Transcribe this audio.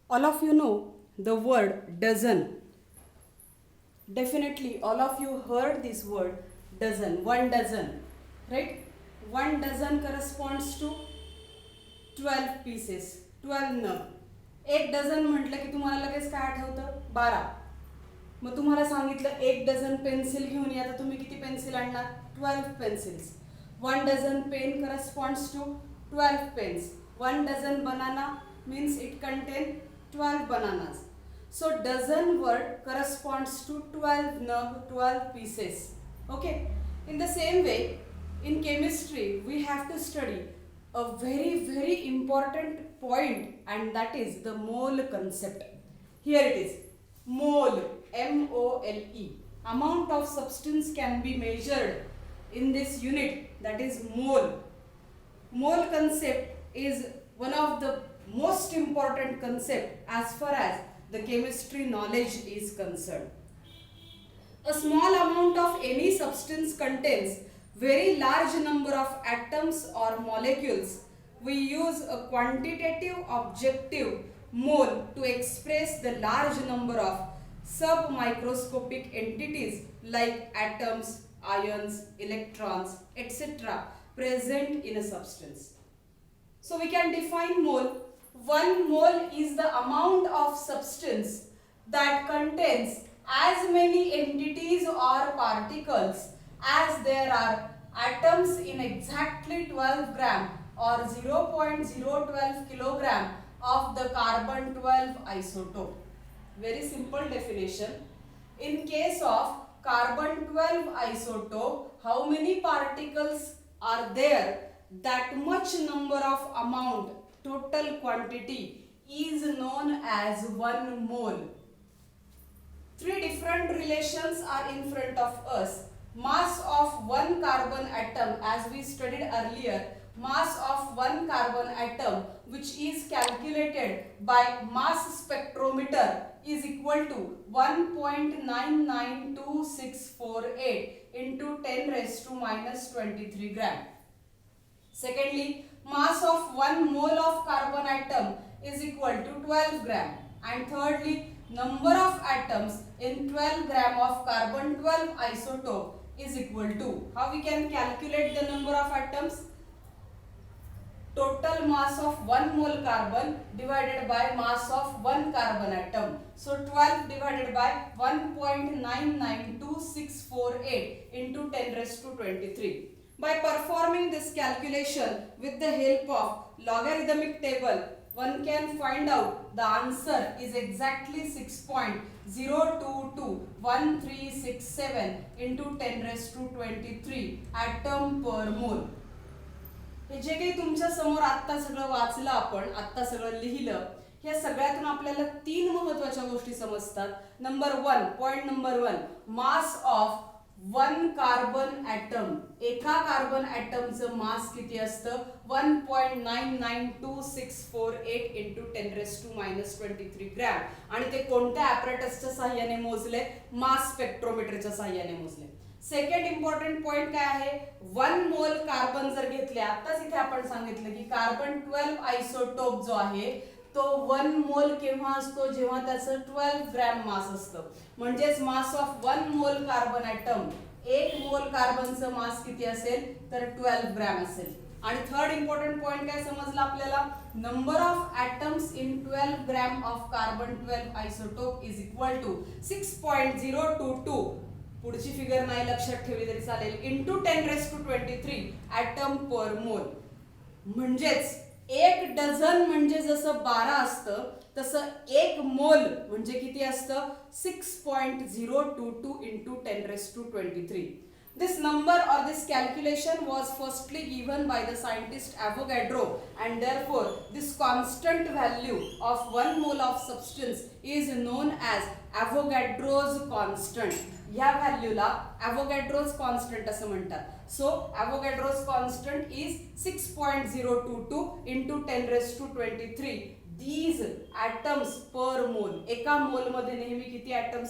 All of you know the word dozen. Definitely, all of you heard this word dozen, 1 dozen, right? 1 dozen corresponds to 12 pieces, 12 नग. 1 dozen म्हटलं की तुम्हाला लगेच काय आठवतं? 12. मग तुम्हाला सांगितलं 1 डझन पेन्सिल घेऊन या, तर तुम्ही किती पेन्सिल आणणार? 12 pencils. 1 dozen pen corresponds to 12 pens. 1 dozen banana means it contain 12 bananas. So dozen word corresponds to 12 nug, 12 pieces. Okay. In the same way, in chemistry we have to study a very important point, and that is the mole concept. Here it is. Mole, M-O-L-E. Amount of substance can be measured in this unit, that is mole. Mole concept is one of the most important concept as far as the chemistry knowledge is concerned. A small amount of any substance contains very large number of atoms or molecules. We use a quantitative objective mole to express the large number of submicroscopic entities like atoms, ions, electrons, etc. present in a substance. So we can define mole. 1 mole is the amount of substance that contains as many entities or particles as there are atoms in exactly 12 gram or 0.012 kilogram of the carbon 12 isotope. Very simple definition. In case of carbon 12 isotope, how many particles are there? That much number of amount, total quantity is known as 1 mole. 3 different relations are in front of us. Mass of 1 carbon atom, as we studied earlier, mass of 1 carbon atom which is calculated by mass spectrometer is equal to 1.992648 into 10 raised to minus 23 gram. Secondly, mass of 1 mole of carbon atom is equal to 12 gram. And thirdly, number of atoms in 12 gram of carbon 12 isotope is equal to, how we can calculate the number of atoms? Total mass of 1 mole carbon divided by mass of 1 carbon atom. So 12 divided by 1.992648 into 10 raised to 23. By performing this calculation with the help of logarithmic table, one can find out the answer is exactly 6.0221367 into 10 raised to 23 atom per mole. हे जे काही तुमच्या समोर आत्ता सगळं वाचलं, आपण आत्ता सगळं लिहिलं, या सगळ्यातून आपल्याला 3 महत्त्वाच्या गोष्टी समजतात. Number 1, point number 1, mass of 1 carbon atom. एका कार्बन ॲटमचं मास किती असतं? 1.992648 into 10 raised to minus 23 gram. आणि ते कोणत्या ॲपरेटसच्या सहाय्याने मोजले? मास स्पेक्ट्रोमीटरच्या सहाय्याने मोजले. सेकंड इम्पॉर्टंट पॉइंट काय आहे? 1 मोल कार्बन जर घेतले, आताच इथे आपण सांगितलं की कार्बन 12 आयसोटोप जो आहे तो 1 मोल केव्हा असतो? जेव्हा त्याचं 12 ग्रॅम मास असतं. म्हणजेच mass of 1 mole carbon atom, 1 mole कार्बनचं मास किती असेल? तर 12 ग्रॅम असेल. आणि थर्ड इम्पॉर्टंट पॉइंट काय समजला आपल्याला? Number of atoms in 12 gram of carbon 12 isotope is equal to 6.022, पुढची फिगर नाही लक्षात ठेवली तरी चालेल, इंटू 10 रेज टू 23 ॲटम पर मोल. म्हणजेच 1 डझन म्हणजे जसं 12 असतं, तसं 1 मोल म्हणजे किती असतं? 6.022 into 10 raised to 23. This number or this calculation was firstly given by the scientist Avogadro, and therefore this constant value of 1 mole of substance is known as Avogadro's constant. या व्हॅल्यूला Avogadro's constant असं म्हणतात. So Avogadro's constant is 6.022 into 10 raised to 23. These atoms per mole. एका मोल मध्ये नेहमी किती atoms